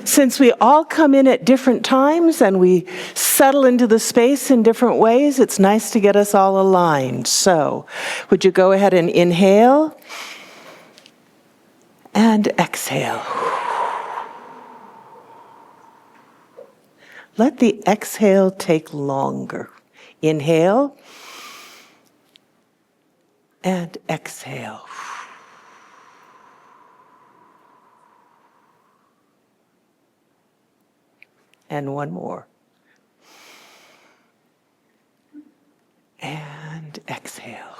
Since we all come in at different times and we settle into the space in different ways, it's nice to get us all aligned. So, would you go ahead and inhale and exhale. Let the exhale take longer. Inhale and exhale. And one more. And exhale.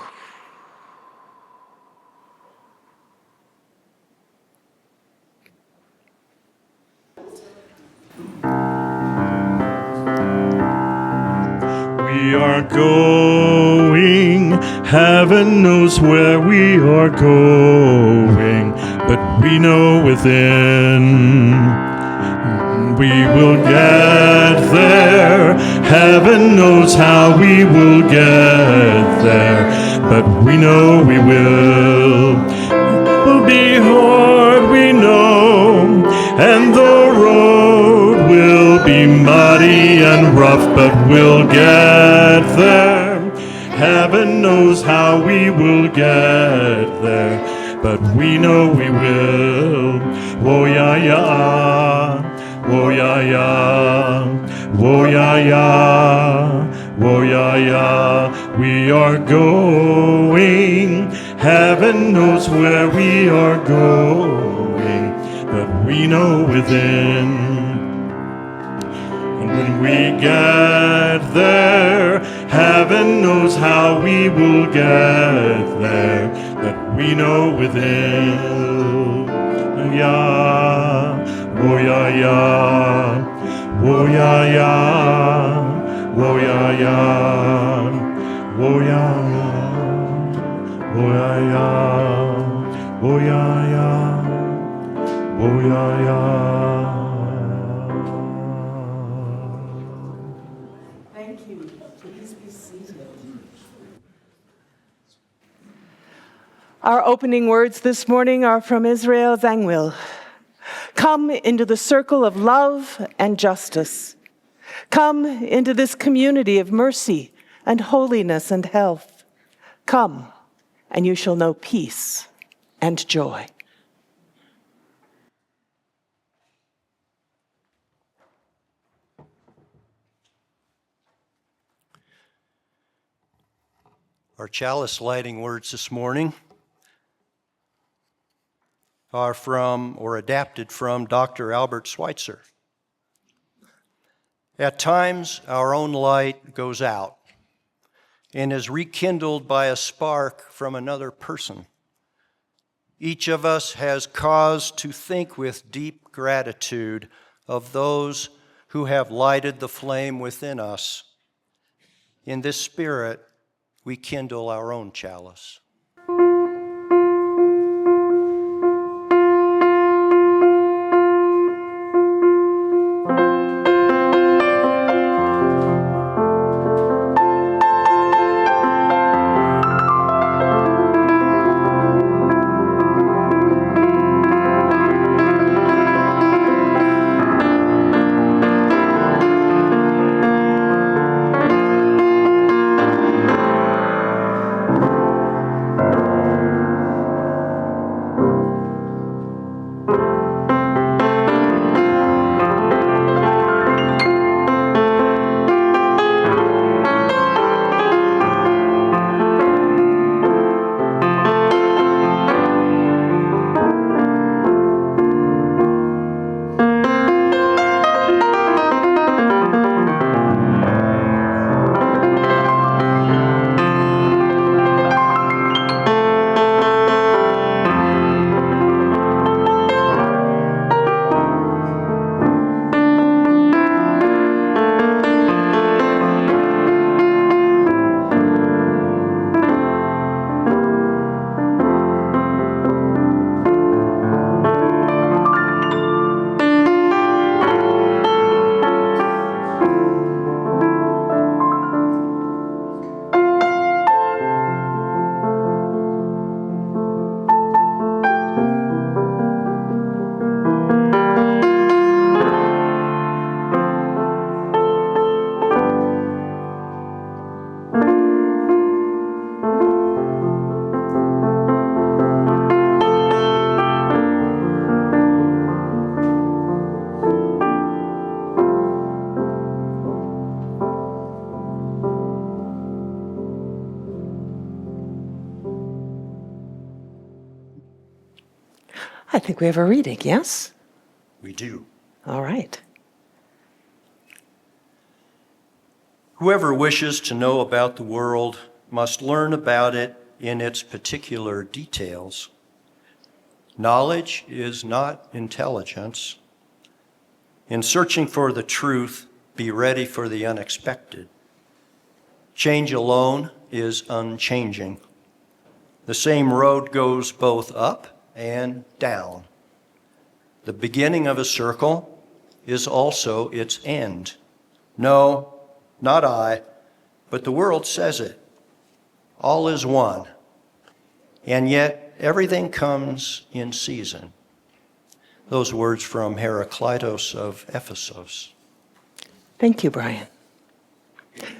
We are going, heaven knows where we are going, but we know within we will get there. Heaven knows how we will get there, but we know we will. It will be hard, we know, and the road will be muddy and rough, but we'll get there. Heaven knows how we will get there, but we know we will. Oh yeah, yeah. Oh yeah, yeah, oh yeah, yeah, oh yeah, yeah. We are going, heaven knows where we are going, but we know within. And when we get there, heaven knows how we will get there, but we know within. Yeah. Oh yeah, yeah, oh yeah, yeah, oh yeah, yeah, oh yeah, yeah, oh yeah, yeah, oh yeah, yeah, oh yeah, yeah. Thank you. Please be seated. Our opening words this morning are from Israel Zangwill. Come into the circle of love and justice. Come into this community of mercy and holiness and health. Come, and you shall know peace and joy. Our chalice lighting words this morning are from, or adapted from, Dr. Albert Schweitzer. At times, our own light goes out and is rekindled by a spark from another person. Each of us has cause to think with deep gratitude of those who have lighted the flame within us. In this spirit, we kindle our own chalice. I think we have a reading, yes? We do. All right. Whoever wishes to know about the world must learn about it in its particular details. Knowledge is not intelligence. In searching for the truth, be ready for the unexpected. Change alone is unchanging. The same road goes both up and down. The beginning of a circle is also its end. No, not I, but the world says it. All is one. And yet everything comes in season. Those words from Heraclitus of Ephesus. Thank you, Brian.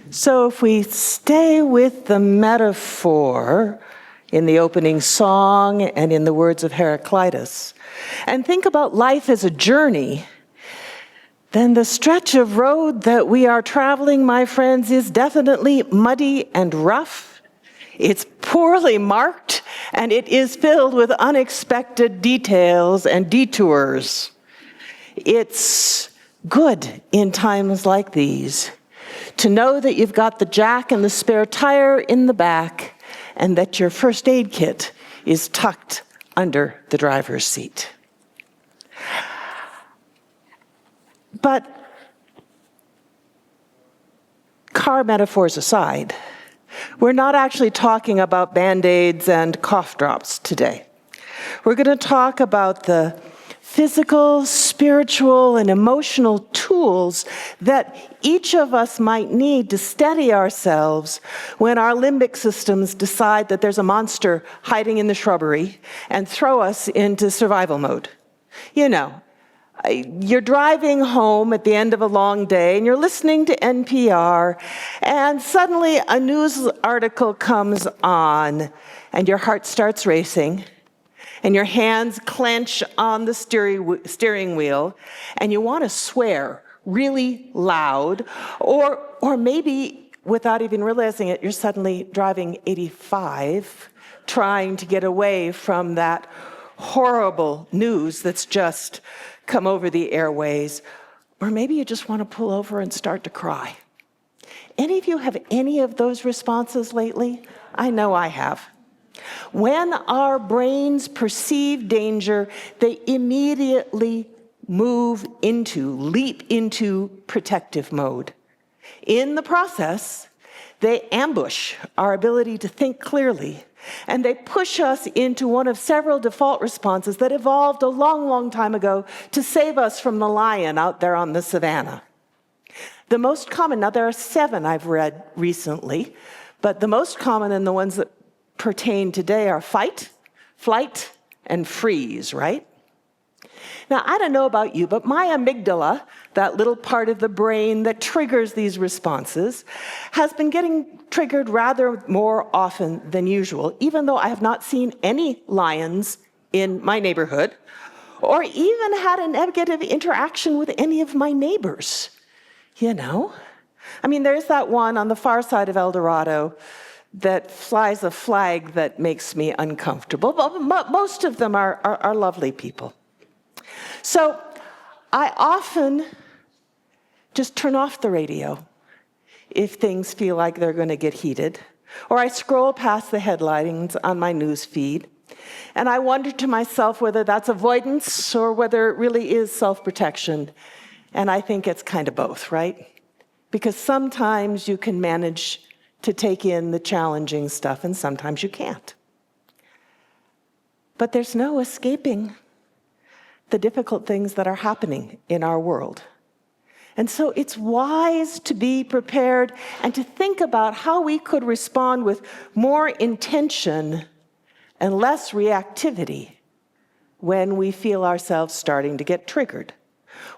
So if we stay with the metaphor in the opening song and in the words of Heraclitus, and think about life as a journey, then the stretch of road that we are traveling, my friends, is definitely muddy and rough. It's poorly marked, and it is filled with unexpected details and detours. It's good in times like these to know that you've got the jack and the spare tire in the back, and that your first aid kit is tucked under the driver's seat. But car metaphors aside, we're not actually talking about Band-Aids and cough drops today. We're going to talk about the physical, spiritual, and emotional tools that each of us might need to steady ourselves when our limbic systems decide that there's a monster hiding in the shrubbery and throw us into survival mode. You know, you're driving home at the end of a long day and you're listening to NPR, and suddenly a news article comes on and your heart starts racing and your hands clench on the steering wheel and you want to swear really loud, or maybe without even realizing it, you're suddenly driving 85 trying to get away from that horrible news that's just come over the airways, or maybe you just want to pull over and start to cry. Any of you have any of those responses lately? I know I have. When our brains perceive danger, they immediately leap into protective mode. In the process, they ambush our ability to think clearly, and they push us into one of several default responses that evolved a long, long time ago to save us from the lion out there on the savannah. The most common, now there are 7 I've read recently, but the most common and the ones that pertain today are fight, flight, and freeze, right? Now, I don't know about you, but my amygdala, that little part of the brain that triggers these responses, has been getting triggered rather more often than usual, even though I have not seen any lions in my neighborhood, or even had a negative interaction with any of my neighbors. You know? I mean, there's that one on the far side of El Dorado that flies a flag that makes me uncomfortable, but most of them are lovely people. So I often just turn off the radio if things feel like they're going to get heated, or I scroll past the headlines on my news feed, and I wonder to myself whether that's avoidance or whether it really is self-protection. And I think it's kind of both, right? Because sometimes you can manage to take in the challenging stuff, and sometimes you can't. But there's no escaping the difficult things that are happening in our world. And so it's wise to be prepared and to think about how we could respond with more intention and less reactivity when we feel ourselves starting to get triggered.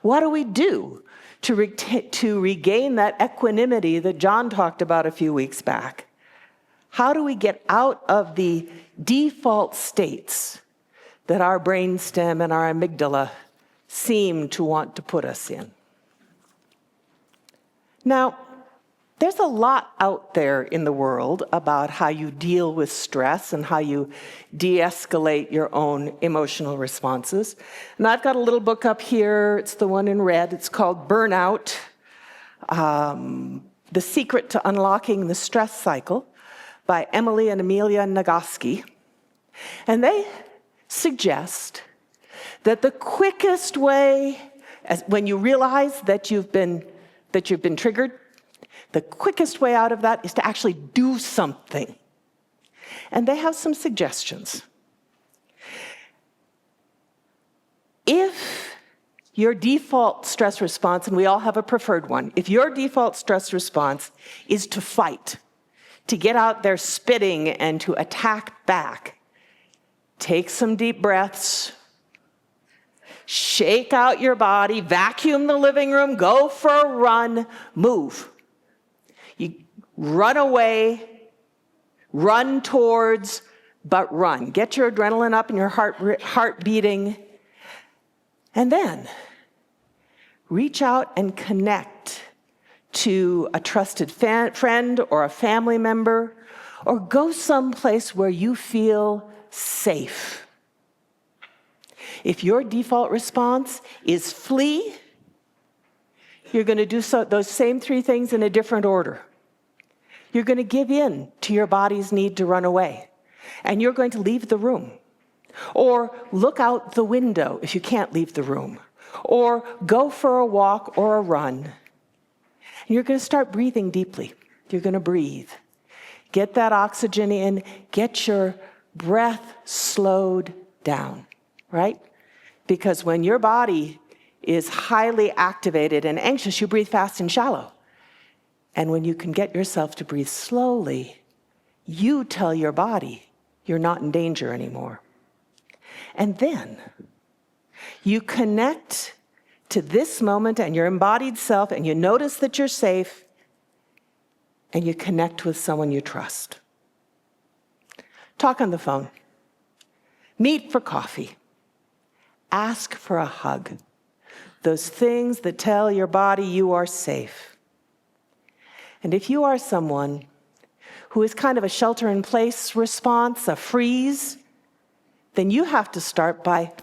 What do we do to regain that equanimity that John talked about a few weeks back? How do we get out of the default states that our brainstem and our amygdala seem to want to put us in? Now, There's a lot out there in the world about how you deal with stress and how you de-escalate your own emotional responses. And I've got a little book up here. It's the one in red. It's called Burnout, The Secret to Unlocking the Stress Cycle by Emily and Amelia Nagoski. And they suggest that the quickest way, when you realize that you've been triggered, the quickest way out of that is to actually do something. And they have some suggestions. If your default stress response, and we all have a preferred one, if your default stress response is to fight, to get out there spitting and to attack back, take some deep breaths, shake out your body, vacuum the living room, go for a run, move. You run away, run towards, but run. Get your adrenaline up and your heart beating. And then reach out and connect to a trusted friend or a family member, or go someplace where you feel safe. If your default response is flee, you're going to do those same three things in a different order. You're going to give in to your body's need to run away, and you're going to leave the room. Or look out the window if you can't leave the room. Or go for a walk or a run. And you're going to start breathing deeply. You're going to breathe. Get that oxygen in. Get your breath slowed down, right? Because when your body is highly activated and anxious, you breathe fast and shallow. And when you can get yourself to breathe slowly, you tell your body you're not in danger anymore. And then you connect to this moment and your embodied self, and you notice that you're safe, and you connect with someone you trust. Talk on the phone. Meet for coffee. Ask for a hug. Those things that tell your body you are safe. And if you are someone who is kind of a shelter-in-place response, a freeze, then you have to start by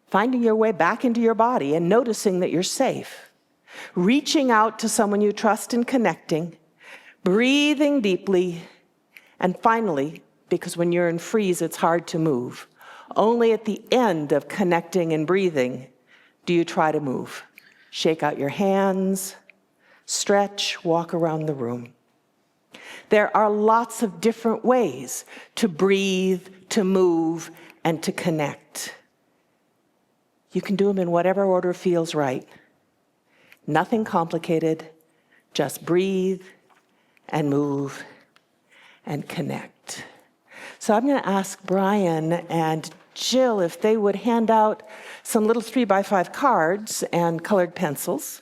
finding your way back into your body and noticing that you're safe. Reaching out to someone you trust and connecting, breathing deeply, and finally, because when you're in freeze, it's hard to move, only at the end of connecting and breathing do you try to move. Shake out your hands, stretch, walk around the room. There are lots of different ways to breathe, to move, and to connect. You can do them in whatever order feels right. Nothing complicated, just breathe and move and connect. So I'm going to ask Brian and Jill if they would hand out some little 3x5 cards and colored pencils.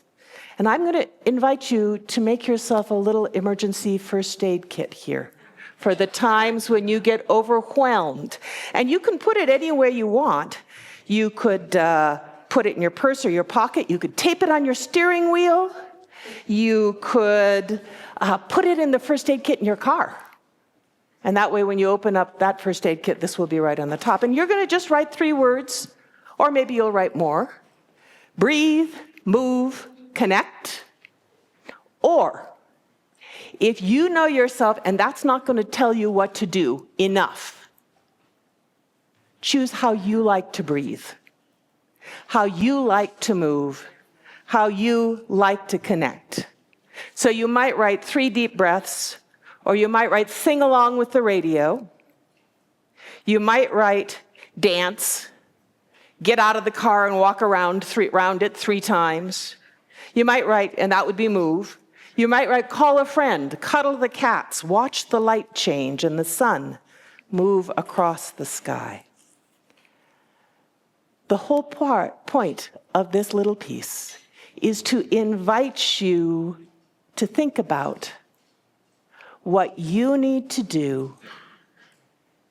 And I'm going to invite you to make yourself a little emergency first aid kit here for the times when you get overwhelmed. And you can put it anywhere you want. You could put it in your purse or your pocket. You could tape it on your steering wheel. You could put it in the first aid kit in your car. And that way, when you open up that first aid kit, this will be right on the top. And you're going to just write 3 words, or maybe you'll write more. Breathe, move, connect. Or, if you know yourself and that's not going to tell you what to do enough, choose how you like to breathe, how you like to move, how you like to connect. So you might write 3 deep breaths, or you might write sing along with the radio. You might write dance, get out of the car and walk around it 3 times. You might write, and that would be move. You might write call a friend, cuddle the cats, watch the light change and the sun move across the sky. The whole point of this little piece is to invite you to think about what you need to do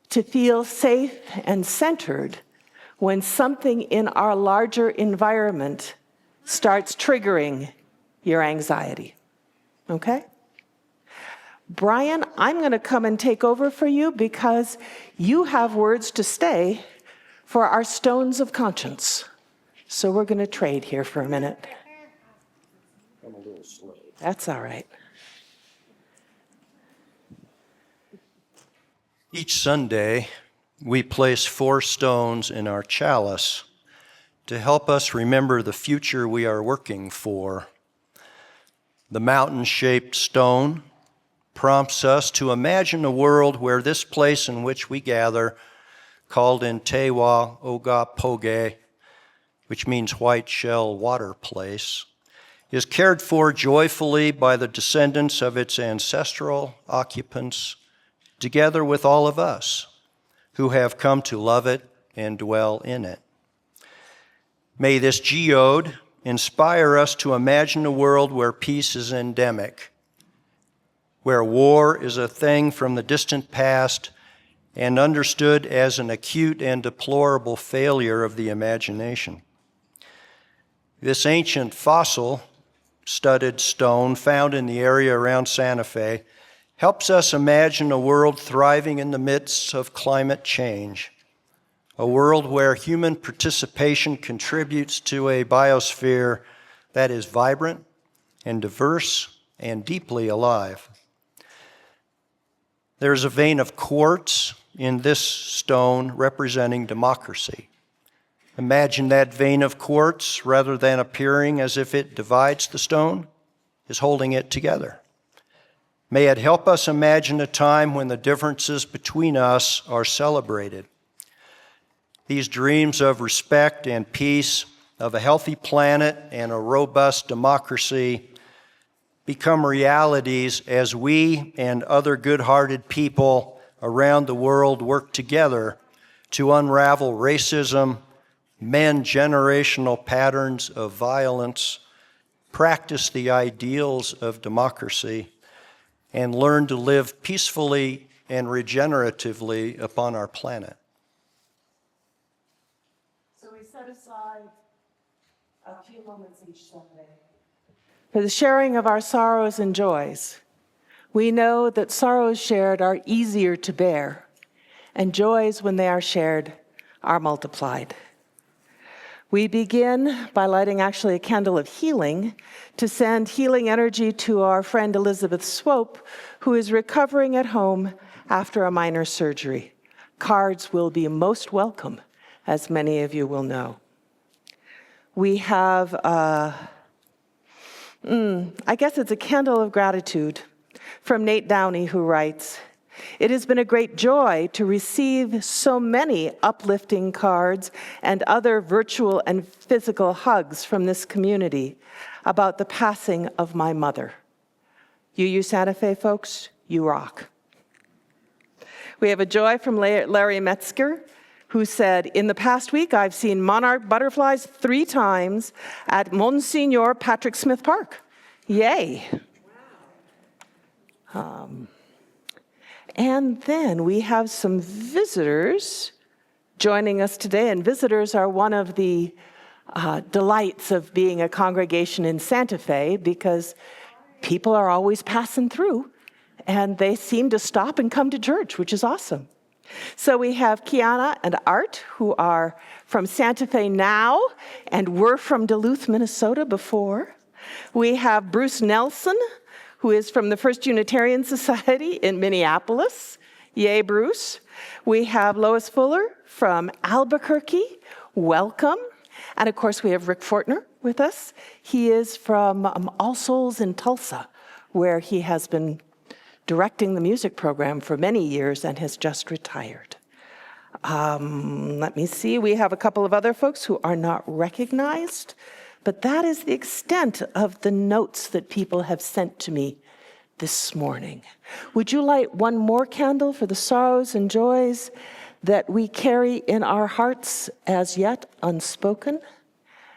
to feel safe and centered when something in our larger environment starts triggering your anxiety. Okay? Brian, I'm going to come and take over for you because you have words to stay for our stones of conscience. So we're going to trade here for a minute. I'm a little slow. That's all right. Each Sunday, we place 4 stones in our chalice to help us remember the future we are working for. The mountain-shaped stone prompts us to imagine a world where this place in which we gather, called in Tewa Oga Poge, which means white shell water place, is cared for joyfully by the descendants of its ancestral occupants, together with all of us who have come to love it and dwell in it. May this geode inspire us to imagine a world where peace is endemic, where war is a thing from the distant past and understood as an acute and deplorable failure of the imagination. This ancient fossil-studded stone found in the area around Santa Fe helps us imagine a world thriving in the midst of climate change, a world where human participation contributes to a biosphere that is vibrant and diverse and deeply alive. There's a vein of quartz in this stone representing democracy. Imagine that vein of quartz, rather than appearing as if it divides the stone, is holding it together. May it help us imagine a time when the differences between us are celebrated. These dreams of respect and peace, of a healthy planet and a robust democracy become realities as we and other good-hearted people around the world work together to unravel racism, mend generational patterns of violence, practice the ideals of democracy, and learn to live peacefully and regeneratively upon our planet. So we set aside a few moments each Sunday for the sharing of our sorrows and joys. We know that sorrows shared are easier to bear, and joys, when they are shared, are multiplied. We begin by lighting actually a candle of healing to send healing energy to our friend Elizabeth Swope, who is recovering at home after a minor surgery. Cards will be most welcome, as many of you will know. We have, I guess it's a candle of gratitude from Nate Downey, who writes, "It has been a great joy to receive so many uplifting cards and other virtual and physical hugs from this community about the passing of my mother. UU Santa Fe folks, you rock." We have a joy from Larry Metzger, who said, "In the past week, I've seen monarch butterflies 3 times at Monsignor Patrick Smith Park. Yay." And then we have some visitors joining us today, and visitors are one of the delights of being a congregation in Santa Fe, because people are always passing through, and they seem to stop and come to church, which is awesome. So we have Kiana and Art, who are from Santa Fe now, and were from Duluth, Minnesota before. We have Bruce Nelson, who is from the First Unitarian Society in Minneapolis. Yay, Bruce. We have Lois Fuller from Albuquerque. Welcome. And of course, we have Rick Fortner with us. He is from All Souls in Tulsa, where he has been directing the music program for many years and has just retired. Let me see. We have a couple of other folks who are not recognized, but that is the extent of the notes that people have sent to me this morning. Would you light one more candle for the sorrows and joys that we carry in our hearts as yet unspoken?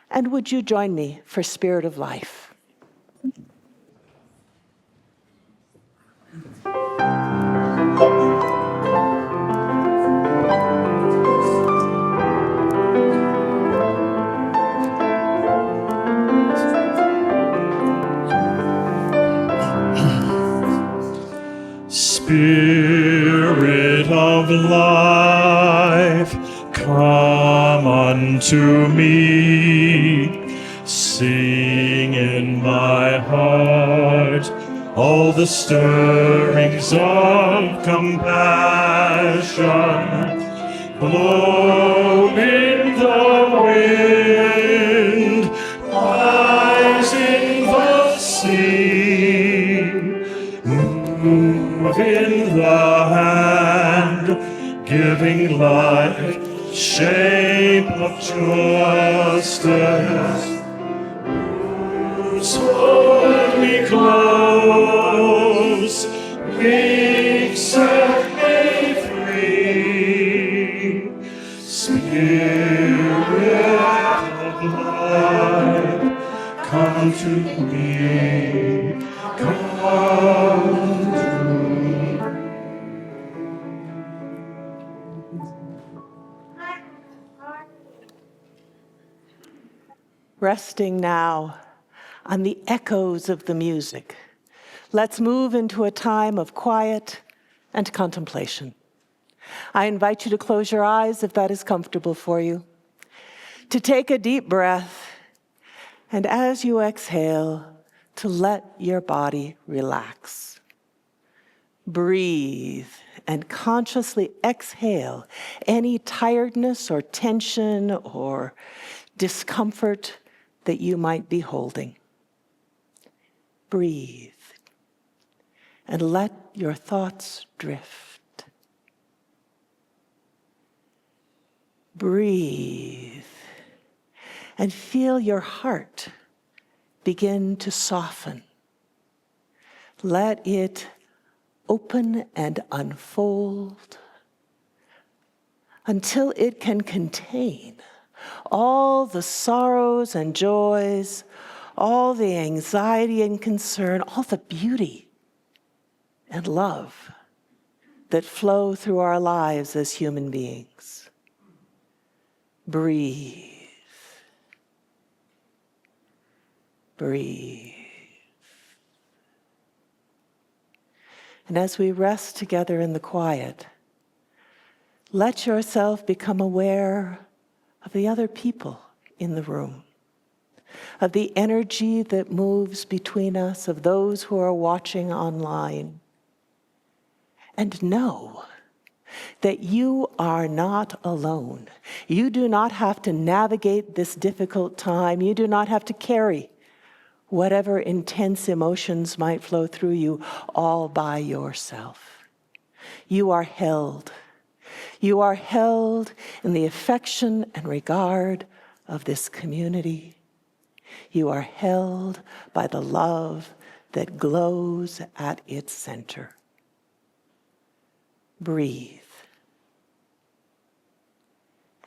And would you join me for Spirit of Life? of life, come unto me. Sing in my heart all the stirrings of compassion. Blow in the wind, rise in the sea, move in the hand, giving life, shape of justice. Hold me close, wings set me free. Spirit of life, come to me, come to me. Resting now on the echoes of the music, let's move into a time of quiet and contemplation. I invite you to close your eyes if that is comfortable for you, to take a deep breath, and as you exhale, to let your body relax. Breathe and consciously exhale any tiredness or tension or discomfort that you might be holding. Breathe and let your thoughts drift. Breathe and feel your heart begin to soften. Let it open and unfold until it can contain all the sorrows and joys, all the anxiety and concern, all the beauty and love that flow through our lives as human beings. Breathe. Breathe. And as we rest together in the quiet, let yourself become aware of the other people in the room, of the energy that moves between us, of those who are watching online. And know that you are not alone. You do not have to navigate this difficult time. You do not have to carry whatever intense emotions might flow through you all by yourself. You are held. You are held in the affection and regard of this community. You are held by the love that glows at its center. Breathe.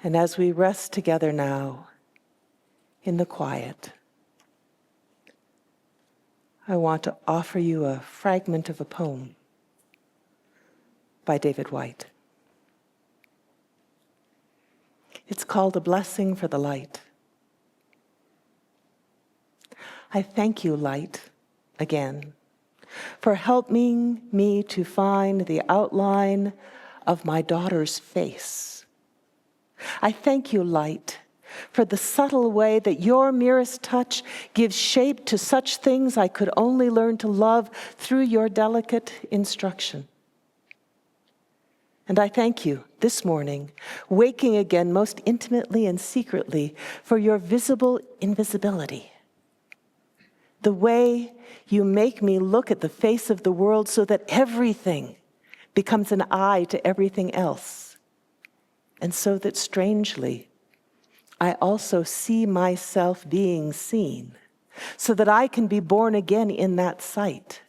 And as we rest together now in the quiet, I want to offer you a fragment of a poem by David White. It's called A Blessing for the Light. I thank you, light, again, for helping me to find the outline of my daughter's face. I thank you, light, for the subtle way that your merest touch gives shape to such things I could only learn to love through your delicate instruction. And I thank you this morning, waking again most intimately and secretly, for your visible invisibility. The way you make me look at the face of the world so that everything becomes an eye to everything else. And so that strangely, I also see myself being seen, so that I can be born again in that sight.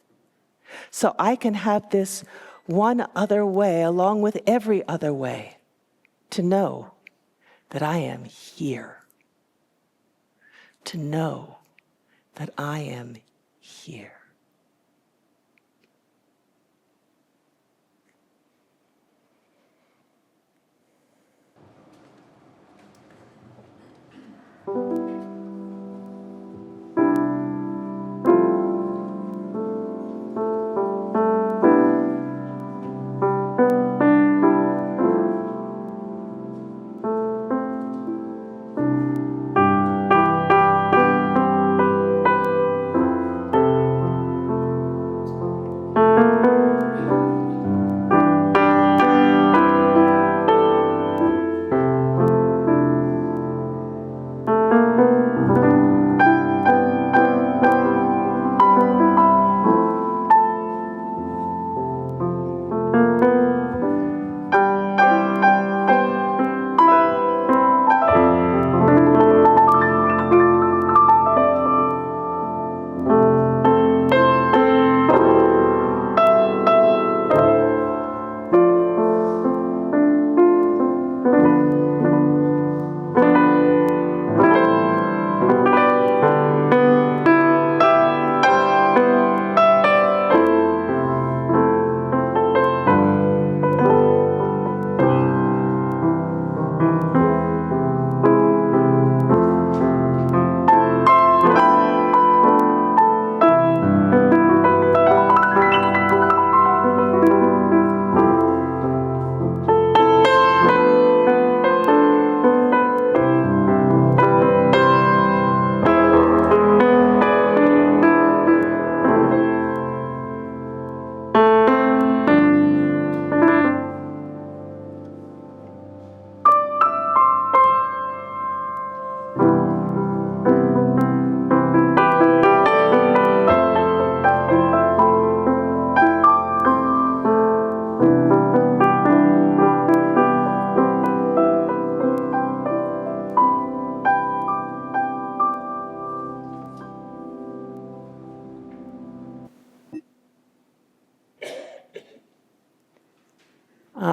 So I can have this one other way, along with every other way, to know that I am here. To know that I am here.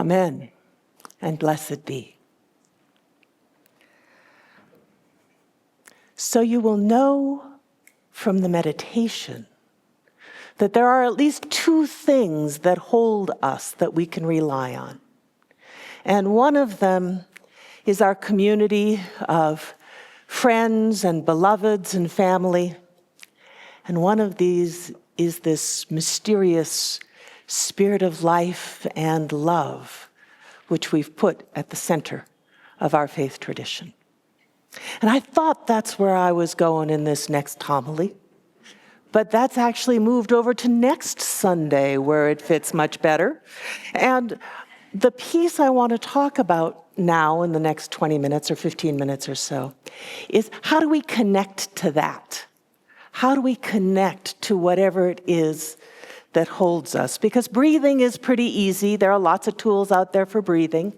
Amen, and blessed be. So you will know from the meditation that there are at least two things that hold us that we can rely on. And one of them is our community of friends and beloveds and family. And one of these is this mysterious spirit of life and love, which we've put at the center of our faith tradition. And I thought that's where I was going in this next homily, but that's actually moved over to next Sunday, where it fits much better. And the piece I want to talk about now in the next 20 minutes or 15 minutes or so is, how do we connect to that? How do we connect to whatever it is that holds us? Because breathing is pretty easy. There are lots of tools out there for breathing.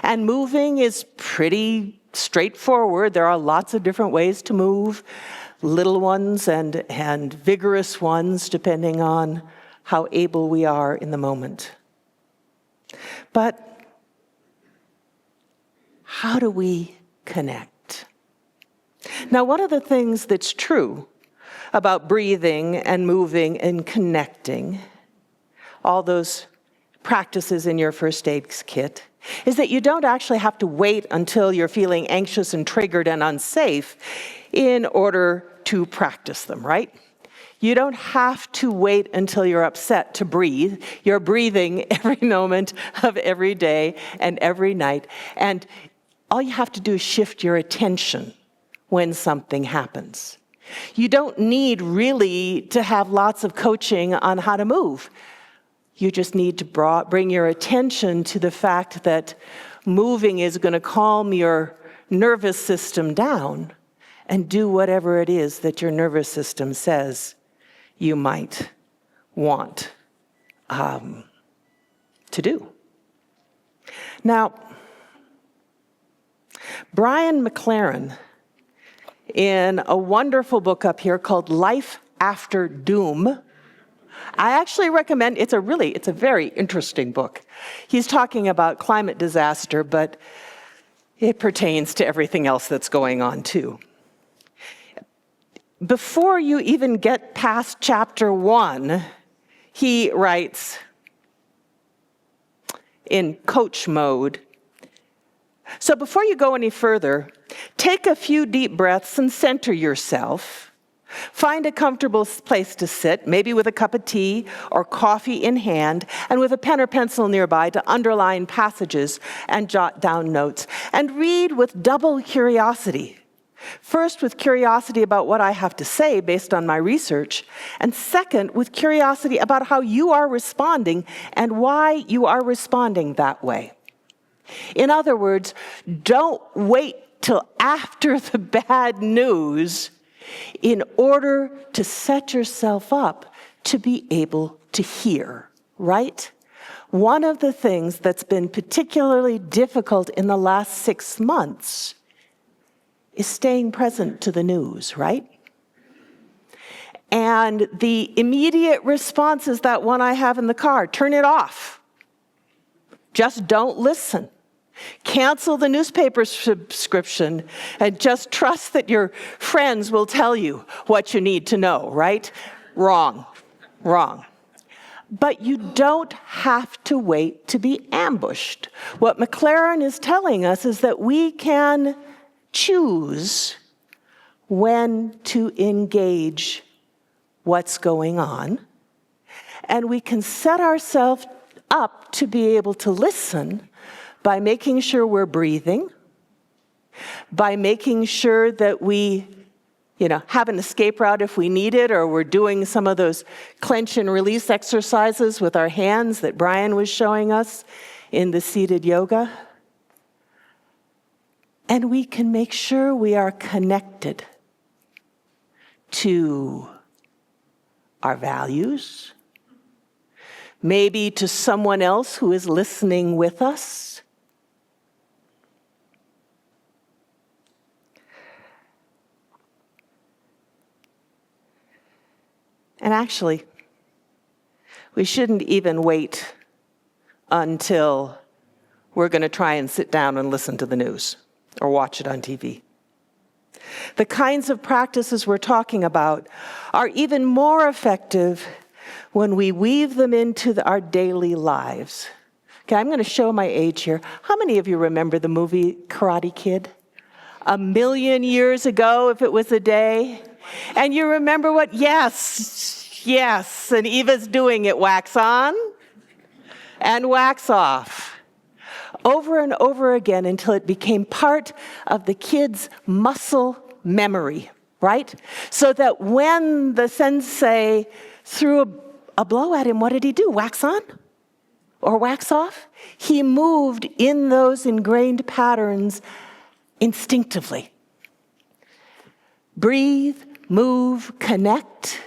And moving is pretty straightforward. There are lots of different ways to move, little ones and vigorous ones, depending on how able we are in the moment. But how do we connect? Now, one of the things that's true about breathing and moving and connecting, all those practices in your first aid kit, is that you don't actually have to wait until you're feeling anxious and triggered and unsafe in order to practice them, right? You don't have to wait until you're upset to breathe. You're breathing every moment of every day and every night. And all you have to do is shift your attention when something happens. You don't need really to have lots of coaching on how to move. You just need to bring your attention to the fact that moving is going to calm your nervous system down and do whatever it is that your nervous system says you might want to do. Now, Brian McLaren, in a wonderful book up here called Life After Doom, I actually recommend, it's a very interesting book. He's talking about climate disaster, but it pertains to everything else that's going on too. Before you even get past chapter 1, he writes in coach mode, so before you go any further, take a few deep breaths and center yourself. Find a comfortable place to sit, maybe with a cup of tea or coffee in hand, and with a pen or pencil nearby to underline passages and jot down notes. And read with double curiosity. First, with curiosity about what I have to say based on my research, and second, with curiosity about how you are responding and why you are responding that way. In other words, don't wait till after the bad news in order to set yourself up to be able to hear, right? One of the things that's been particularly difficult in the last 6 months is staying present to the news, right? And the immediate response is that one I have in the car: turn it off. Just don't listen. Cancel the newspaper subscription and just trust that your friends will tell you what you need to know, right? Wrong. But you don't have to wait to be ambushed. What McLaren is telling us is that we can choose when to engage what's going on, and we can set ourselves up to be able to listen by making sure we're breathing, by making sure that we, have an escape route if we need it, or we're doing some of those clench and release exercises with our hands that Brian was showing us in the seated yoga. And we can make sure we are connected to our values, maybe to someone else who is listening with us. And actually, we shouldn't even wait until we're going to try and sit down and listen to the news or watch it on TV. The kinds of practices we're talking about are even more effective when we weave them into our daily lives. Okay, I'm going to show my age here. How many of you remember the movie Karate Kid? 1,000,000 years ago, if it was a day. And you remember what? Yes, and Eva's doing it. Wax on and wax off. Over and over again until it became part of the kid's muscle memory, right? So that when the sensei threw a blow at him, what did he do? Wax on or wax off? He moved in those ingrained patterns instinctively. Breathe, move, connect.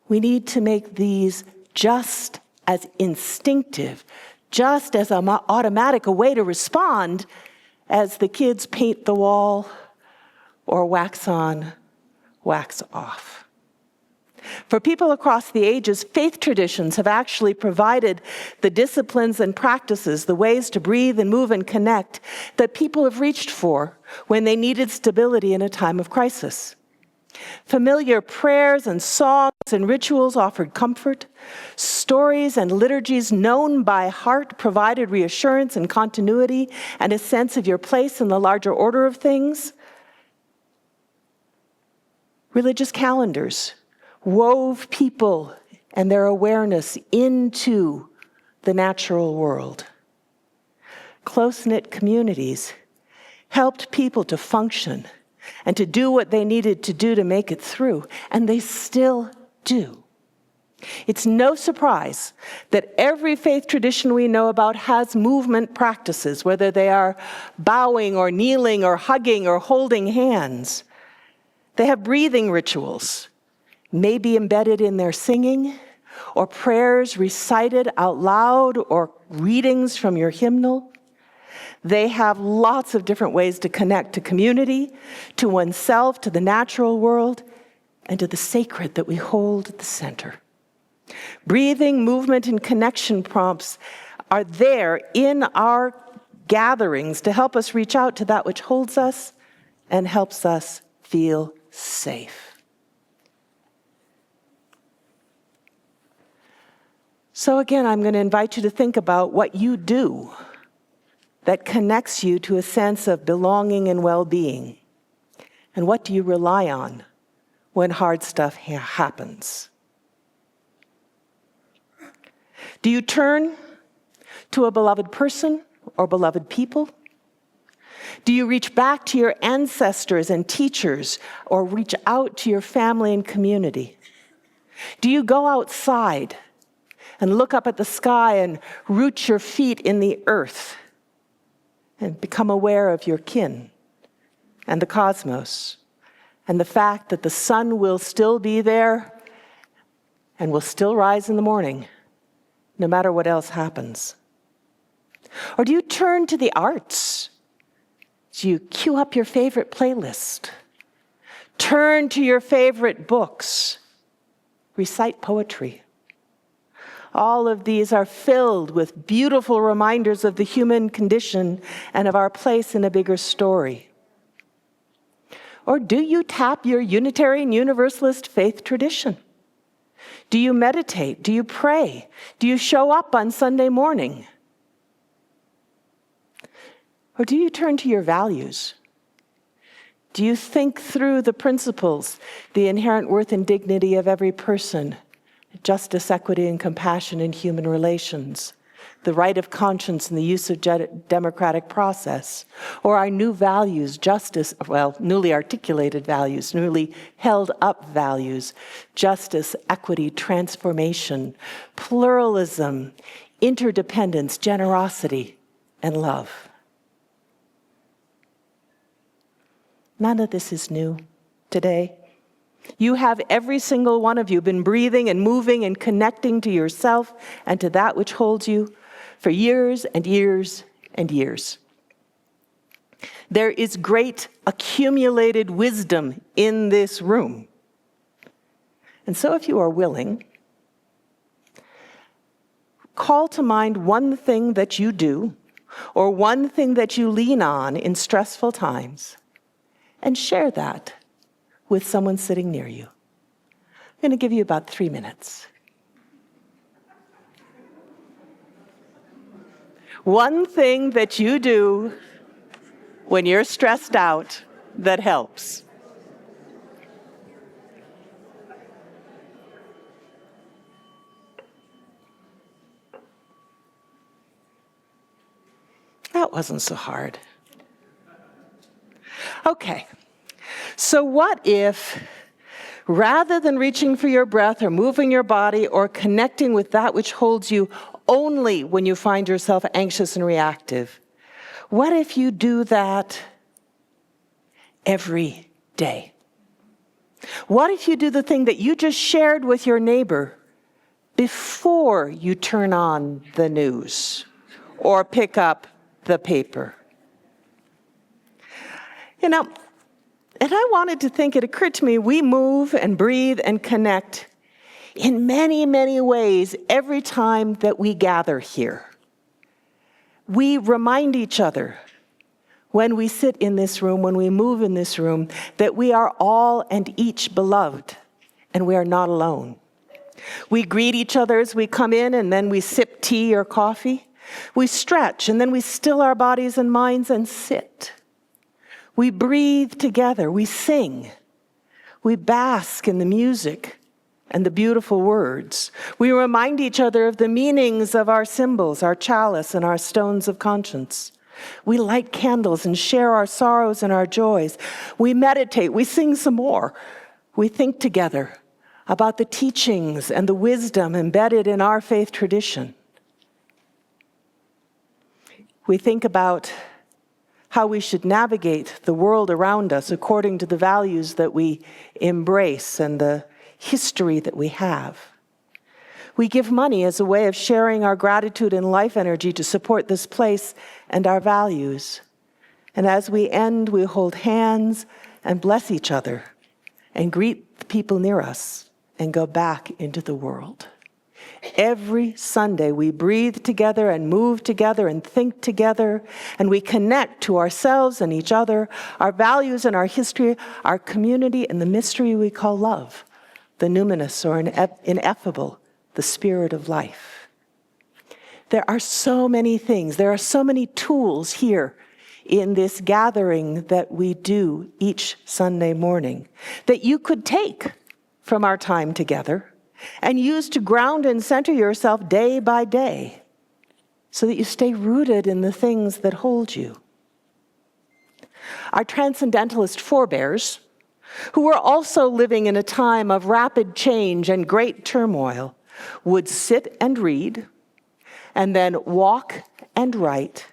We need to make these just as instinctive, just as an automatic a way to respond as the kids paint the wall or wax on, wax off. For people across the ages, faith traditions have actually provided the disciplines and practices, the ways to breathe and move and connect that people have reached for when they needed stability in a time of crisis. Familiar prayers and songs and rituals offered comfort. Stories and liturgies known by heart provided reassurance and continuity and a sense of your place in the larger order of things. Religious calendars wove people and their awareness into the natural world. Close-knit communities helped people to function and to do what they needed to do to make it through, and they still do. It's no surprise that every faith tradition we know about has movement practices, whether they are bowing or kneeling or hugging or holding hands. They have breathing rituals, maybe embedded in their singing, or prayers recited out loud, or readings from your hymnal. They have lots of different ways to connect to community, to oneself, to the natural world, and to the sacred that we hold at the center. Breathing, movement, and connection prompts are there in our gatherings to help us reach out to that which holds us and helps us feel safe. So again, I'm going to invite you to think about what you do that connects you to a sense of belonging and well-being. And what do you rely on when hard stuff happens? Do you turn to a beloved person or beloved people? Do you reach back to your ancestors and teachers or reach out to your family and community? Do you go outside and look up at the sky and root your feet in the earth and become aware of your kin and the cosmos and the fact that the sun will still be there and will still rise in the morning, no matter what else happens? Or do you turn to the arts? Do you cue up your favorite playlist? Turn to your favorite books? Recite poetry? All of these are filled with beautiful reminders of the human condition and of our place in a bigger story. Or do you tap your Unitarian Universalist faith tradition? Do you meditate? Do you pray? Do you show up on Sunday morning? Or do you turn to your values? Do you think through the principles, the inherent worth and dignity of every person, justice, equity, and compassion in human relations, the right of conscience and the use of democratic process, or our new values, justice, newly articulated values, newly held up values, justice, equity, transformation, pluralism, interdependence, generosity, and love? None of this is new today. You have, every single one of you, been breathing and moving and connecting to yourself and to that which holds you for years and years and years. There is great accumulated wisdom in this room. And so if you are willing, call to mind one thing that you do or one thing that you lean on in stressful times, and share that with someone sitting near you. I'm going to give you about 3 minutes. One thing that you do when you're stressed out that helps. That wasn't so hard. Okay, so what if, rather than reaching for your breath or moving your body or connecting with that which holds you only when you find yourself anxious and reactive, what if you do that every day? What if you do the thing that you just shared with your neighbor before you turn on the news or pick up the paper? You know, and I wanted to think, it occurred to me, we move and breathe and connect in many, many ways every time that we gather here. We remind each other when we sit in this room, when we move in this room, that we are all and each beloved, and we are not alone. We greet each other as we come in, and then we sip tea or coffee. We stretch, and then we still our bodies and minds and sit. We breathe together, we sing. We bask in the music and the beautiful words. We remind each other of the meanings of our symbols, our chalice and our stones of conscience. We light candles and share our sorrows and our joys. We meditate, we sing some more. We think together about the teachings and the wisdom embedded in our faith tradition. We think about how we should navigate the world around us according to the values that we embrace and the history that we have. We give money as a way of sharing our gratitude and life energy to support this place and our values. And as we end, we hold hands and bless each other and greet the people near us and go back into the world. Every Sunday, we breathe together and move together and think together, and we connect to ourselves and each other, our values and our history, our community, and the mystery we call love, the numinous or ineffable, the spirit of life. There are so many things, there are so many tools here in this gathering that we do each Sunday morning that you could take from our time together and use to ground and center yourself day by day so that you stay rooted in the things that hold you. Our transcendentalist forebears, who were also living in a time of rapid change and great turmoil, would sit and read, and then walk and write,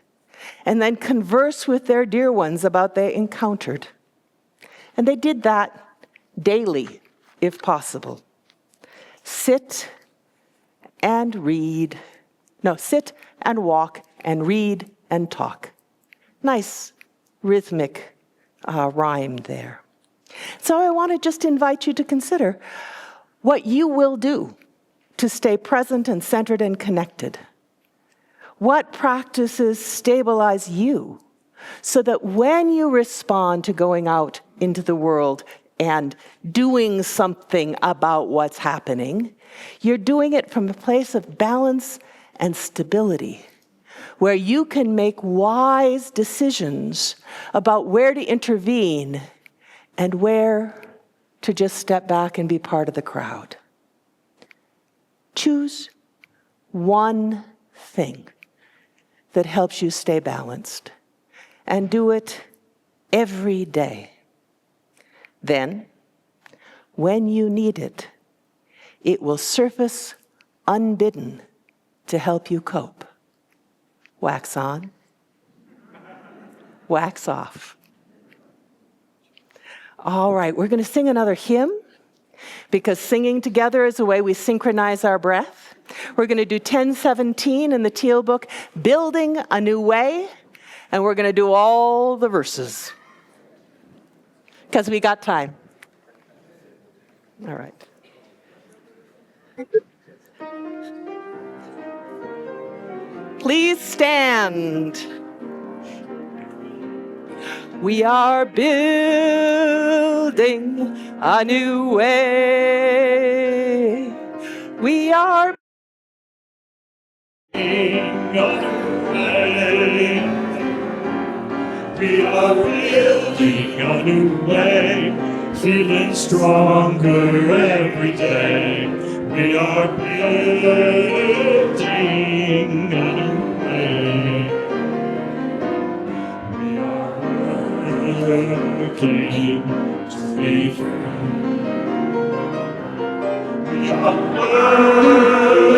and then converse with their dear ones about they encountered. And they did that daily, if possible. Sit and walk and read and talk. Nice rhythmic rhyme there. So I want to just invite you to consider what you will do to stay present and centered and connected. What practices stabilize you so that when you respond to going out into the world and doing something about what's happening, you're doing it from a place of balance and stability, where you can make wise decisions about where to intervene and where to just step back and be part of the crowd. Choose one thing that helps you stay balanced, and do it every day. Then, when you need it, it will surface unbidden to help you cope. Wax on, wax off. All right, we're going to sing another hymn, because singing together is a way we synchronize our breath. We're going to do 1017 in the Teal book, Building a New Way, and we're going to do all the verses, because we got time. All right. please stand. We are building a new way. We are We are building a new way, feeling stronger every day. We are building a new way. We are working to be free. We are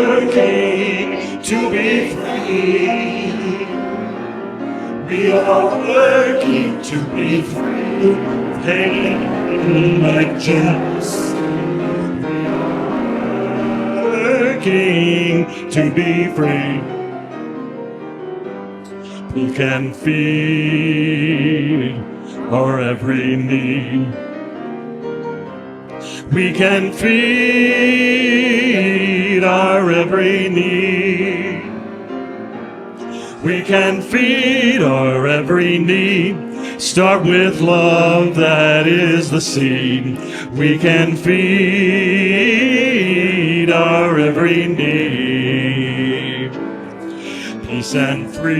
working to be free. We are working to be free, hanging like just. We are working to be free. We can feed our every need. We can feed our every need. We can feed our every need. Start with love, that is the seed. We can feed our every need. Peace and freedom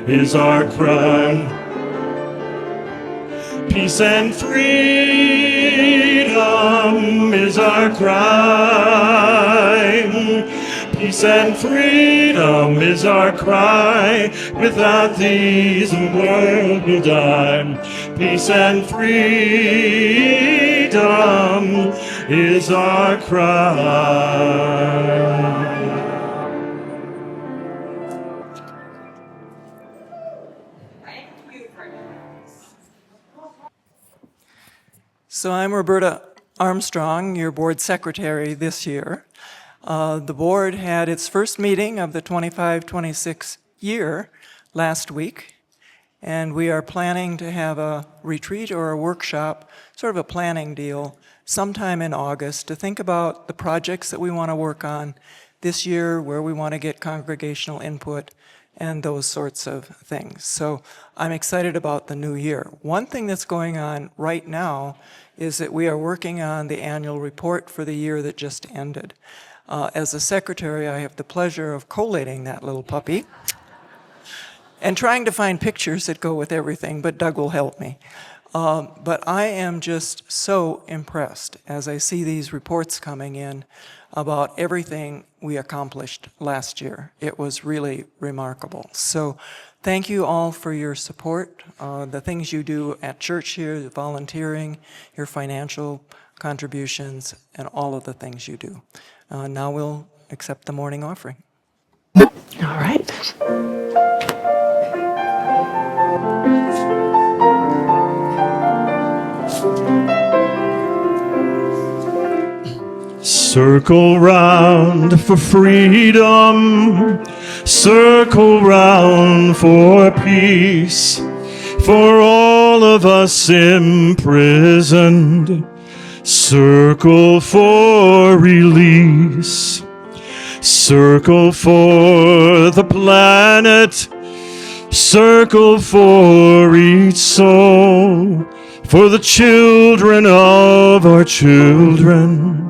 is our cry. Peace and freedom is our cry. Peace and freedom is our cry. Without these, the world will die. Peace and freedom is our cry. So I'm Roberta Armstrong, your board secretary this year. The board had its first meeting of the 25-26 year last week, and we are planning to have a retreat or a workshop, sort of a planning deal, sometime in August to think about the projects that we want to work on this year, where we want to get congregational input, and those sorts of things. So I'm excited about the new year. One thing that's going on right now is that we are working on the annual report for the year that just ended. As a secretary, I have the pleasure of collating that little puppy and trying to find pictures that go with everything, but Doug will help me. But I am just so impressed as I see these reports coming in about everything we accomplished last year. It was really remarkable. So thank you all for your support, the things you do at church here, the volunteering, your financial contributions, and all of the things you do. Now we'll accept the morning offering. all right. Circle round for freedom, circle round for peace, for all of us imprisoned. Circle for release, circle for the planet, circle for each soul, for the children of our children.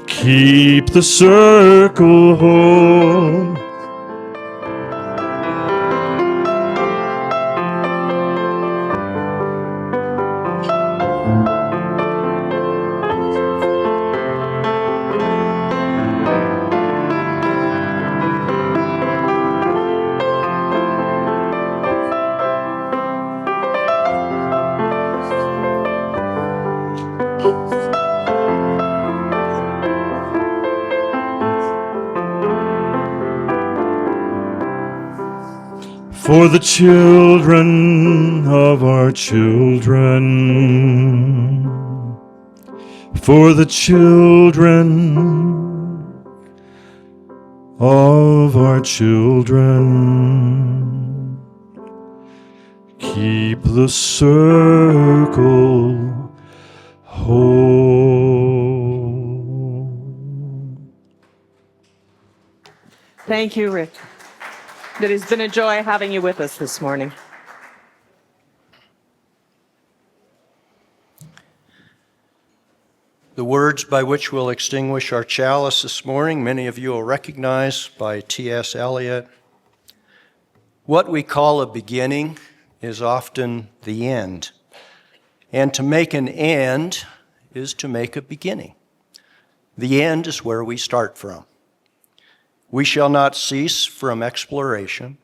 Keep the circle whole. For the children of our children, for the children of our children, keep the circle whole. Thank you, Rick. It has been a joy having you with us this morning. The words by which we'll extinguish our chalice this morning, many of you will recognize by T.S. Eliot. What we call a beginning is often the end. And to make an end is to make a beginning. The end is where we start from. We shall not cease from exploration,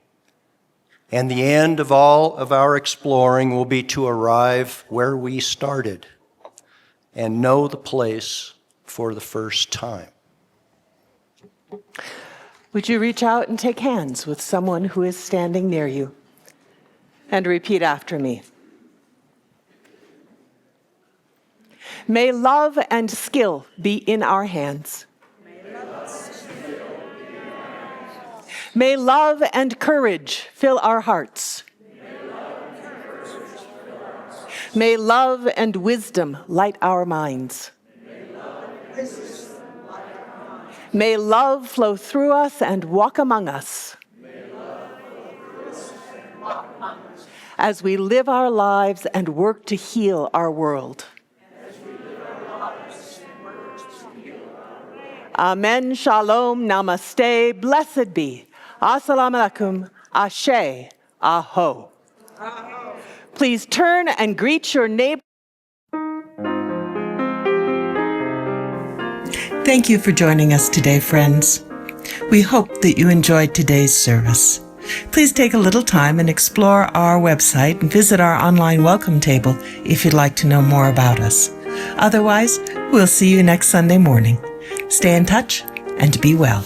and the end of all of our exploring will be to arrive where we started and know the place for the first time. Would you reach out and take hands with someone who is standing near you? And repeat after me. May love and skill be in our hands. May love and courage fill our hearts. May love and wisdom light our minds. May love flow through us and walk among us. As we live our lives and work to heal our world. Amen, shalom, namaste, blessed be. Assalamu alaikum, ashe, aho. Please turn and greet your neighbor. Thank you for joining us today, friends. We hope that you enjoyed today's service. Please take a little time and explore our website and visit our online welcome table if you'd like to know more about us. Otherwise, we'll see you next Sunday morning. Stay in touch and be well.